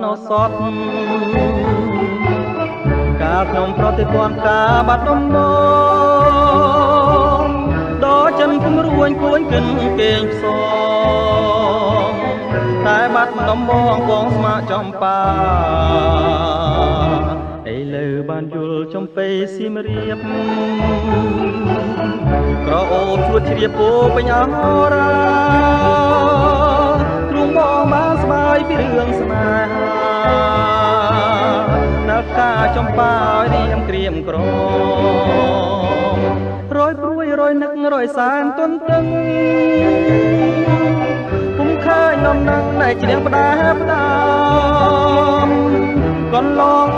នៅសតការខ្ញុំប្រតិព័ន្ធការបាត់ដំបងដល់ចិនគំរួញគួញគិនគេងផ្សងតែបាត់ដំបងបងស្មាចំបាឥឡូវបានយល់ចំពេសៀមរាបក្រអូបជួតជ្រាបពោពេញអរាទ្រូងបងបានស្បាយពីរឿងស្នេហានៅការចំបាឲ្យរៀមក្រៀមក្រមរយព្រួយរយនឹករយសានទន្ទឹងពុំឃើញនំនឹងដែលជ្រះផ្ដាផ្ដាកន្លង